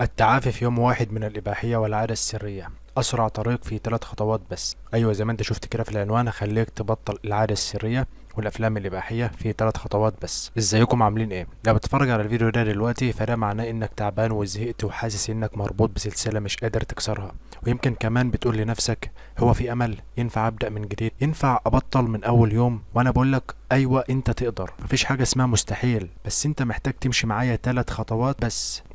التعافي في يوم واحد من الإباحية والعادة السرية. أسرع طريق في 3 خطوات بس. أيوة، زي ما أنت شفت كده في العنوان، هخليك تبطل العادة السرية والأفلام الإباحية في 3 خطوات بس. ازيكم عاملين ايه؟ لو بتتفرج على الفيديو ده دلوقتي فده معناه انك تعبان وزهقت وحاسس انك مربوط بسلسلة مش قادر تكسرها، ويمكن كمان بتقول لنفسك هو في أمل؟ ينفع أبدأ من جديد؟ ينفع أبطل من أول يوم؟ وأنا بقولك أيوة، أنت تقدر. مفيش حاجة اسمها مستحيل، بس أنت محتاج تمشي معايا 3 خطوات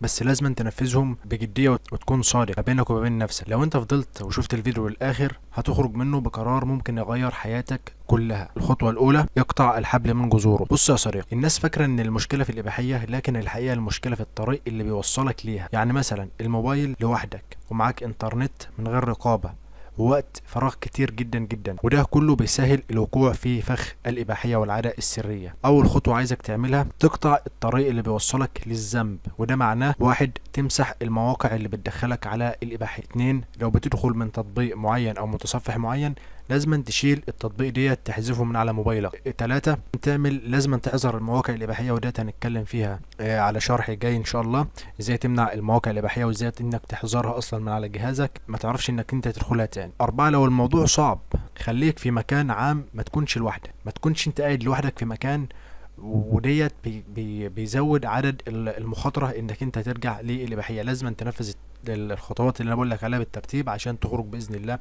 بس لازم تنفذهم بجدية وتكون صادق ما بينك وما بين نفسك. لو أنت فضلت وشفت الفيديو للآخر هتخرج منه بقرار ممكن يغير حياتك كلها. الخطوة الأولى: يقطع الحبل من جذوره. بص يا صديقي، الناس فاكرة إن المشكلة في الإباحية، لكن الحقيقة المشكلة في الطريق اللي بيوصلك ليها. يعني مثلا الموبايل لوحدك ومعاك إنترنت من غير رقابة ووقت فراغ كتير جدا جدا، وده كله بيسهل الوقوع في فخ الإباحية والعادة السرية. أول خطوة عايزك تعملها: تقطع الطريق اللي بيوصلك للذنب، وده معناه: 1. تمسح المواقع اللي بتدخلك على الإباحية. 2. لو بتدخل من تطبيق معين أو متصفح معين لازم تشيل التطبيق ديت، تحذفه من على موبايلك. 3. لازم تحذر المواقع الإباحية، وده هنتكلم فيها على شرح جاي إن شاء الله، ازاي تمنع المواقع الإباحية وازاي انك تحذرها اصلا من على جهازك، ما تعرفش انك انت تدخلها تاني. 4. لو الموضوع صعب خليك في مكان عام، ما تكونش لوحدك، ما تكونش انت قاعد لوحدك في مكان، وديت بيزود عدد المخاطرة انك انت ترجع للإباحية. لازم تنفذ الخطوات اللي انا بقول لك عليها بالترتيب عشان تخرج باذن الله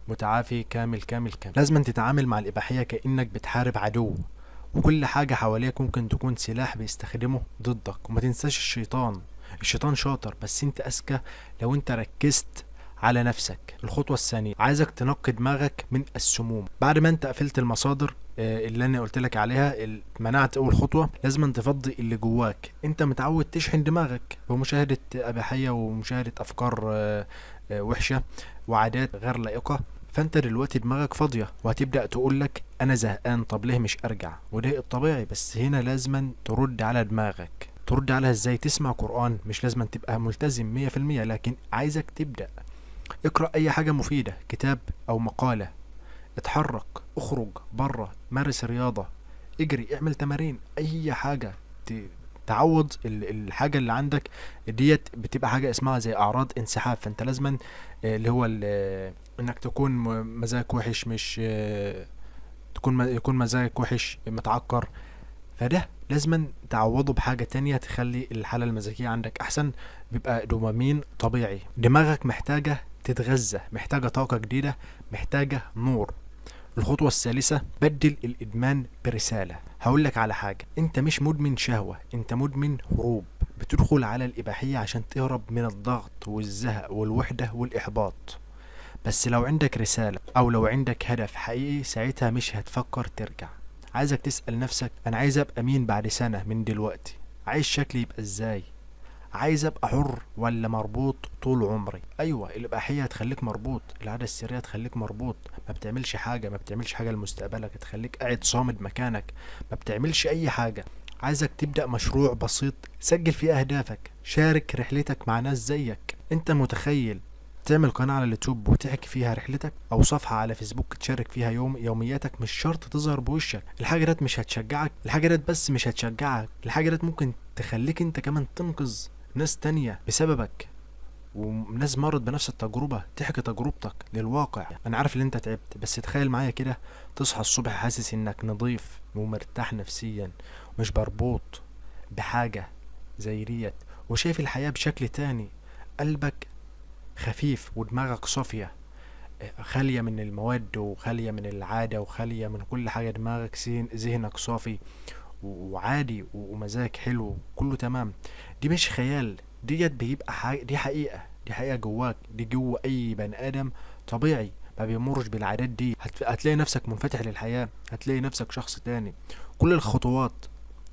متعافي كامل كامل كامل. لازم تتعامل مع الإباحية كأنك بتحارب عدو، وكل حاجة حواليك ممكن تكون سلاح بيستخدمه ضدك. وما تنساش الشيطان شاطر بس انت اذكى لو انت ركزت على نفسك. الخطوة الثانية: عايزك تنقي دماغك من السموم. بعد ما انت قفلت المصادر اللي انا قلت لك عليها، منعت اول خطوة، لازم تفضي اللي جواك. انت متعود تشحن دماغك بمشاهدة اباحية ومشاهدة افكار وحشة وعادات غير لائقة، فانت دلوقتي دماغك فاضية وهتبدأ تقولك انا زهقان، طب ليه مش ارجع؟ وده الطبيعي، بس هنا لازم ترد على دماغك. ترد عليها ازاي؟ تسمع قرآن، مش لازم تبقى ملتزم 100%، لكن عايزك تبدأ. اقرأ اي حاجة مفيدة، كتاب او مقالة، اتحرك، اخرج بره، مارس رياضة، اجري، اعمل تمارين، اي حاجة تعوض الحاجة اللي عندك ديت. بتبقى حاجة اسمها زي اعراض انسحاب، فانت لازما اللي هو انك تكون مزاجك وحش، مش يكون مزاجك وحش متعكر، فده لازما تعوضه بحاجة تانية تخلي الحالة المزاجية عندك أحسن. بيبقى دوبامين طبيعي. دماغك محتاجة تتغذى، محتاجة طاقة جديدة، محتاجة نور. الخطوة الثالثة: بدل الإدمان برسالة. هقولك على حاجة، انت مش مدمن شهوة، انت مدمن هروب. بتدخل على الإباحية عشان تهرب من الضغط والزهق والوحدة والإحباط. بس لو عندك رسالة أو لو عندك هدف حقيقي ساعتها مش هتفكر ترجع. عايزك تسأل نفسك: أنا عايز أبقى مين بعد سنة من دلوقتي؟ عايز شكلي يبقى إزاي؟ عايز أبقى حر ولا مربوط طول عمري؟ أيوة، الإباحية هتخليك مربوط، العادة السرية هتخليك مربوط، ما بتعملش حاجة لمستقبلك، هتخليك قاعد صامد مكانك، ما بتعملش أي حاجة. عايزك تبدأ مشروع بسيط، سجل فيه أهدافك، شارك رحلتك مع ناس زيك. أنت متخيل تعمل قناة على اليوتيوب وتحكي فيها رحلتك، او صفحة على فيسبوك تشارك فيها يومياتك؟ مش شرط تظهر بوشك. الحاجة ديت مش هتشجعك، الحاجة ديت بس مش هتشجعك، الحاجة ديت ممكن تخليك انت كمان تنقذ ناس تانية بسببك، وناس مرت بنفس التجربة تحكي تجربتك للواقع. انا عارف ان انت تعبت، بس تخيل معايا كده تصحى الصبح حاسس انك نظيف ومرتاح نفسيا، مش مربوط بحاجة زي ديت، وشايف الحياة بشكل تاني. قلبك خفيف ودماغك صافية، خالية من المواد وخالية من العادة وخالية من كل حاجة. دماغك ذهنك صافي وعادي ومزاجك حلو، كله تمام. دي مش خيال، ديت بيبقى دي حقيقة، دي حقيقة جواك، دي جوا أي بني آدم طبيعي ما بيمرش بالعادات دي. هتلاقي نفسك منفتح للحياة، هتلاقي نفسك شخص تاني. كل الخطوات،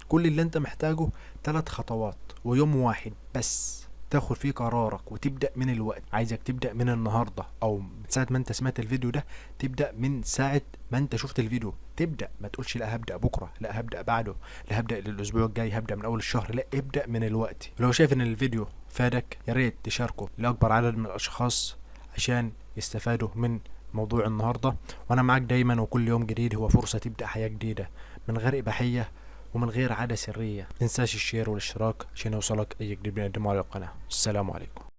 كل اللي انت محتاجه 3 خطوات ويوم واحد بس تاخد فيه قرارك وتبدأ من الوقت. عايزك تبدأ من النهاردة، او من ساعة ما انت سمعت الفيديو ده، تبدأ من ساعة ما انت شفت الفيديو. تبدأ، ما تقولش لا هبدأ بكرة، لا هبدأ بعده، لا هبدأ الاسبوع الجاي، هبدأ من اول الشهر. لا، ابدأ من الوقت. ولو شايف ان الفيديو فادك يا ريت تشاركه لأكبر عدد من الاشخاص عشان يستفادوا من موضوع النهاردة. وانا معاك دايما، وكل يوم جديد هو فرصة تبدأ حياة جديدة من غير إباحية ومن غير عادة سرية. متنساش الشير والاشتراك عشان يوصلك اي جديد بنقدمه على القناة. السلام عليكم.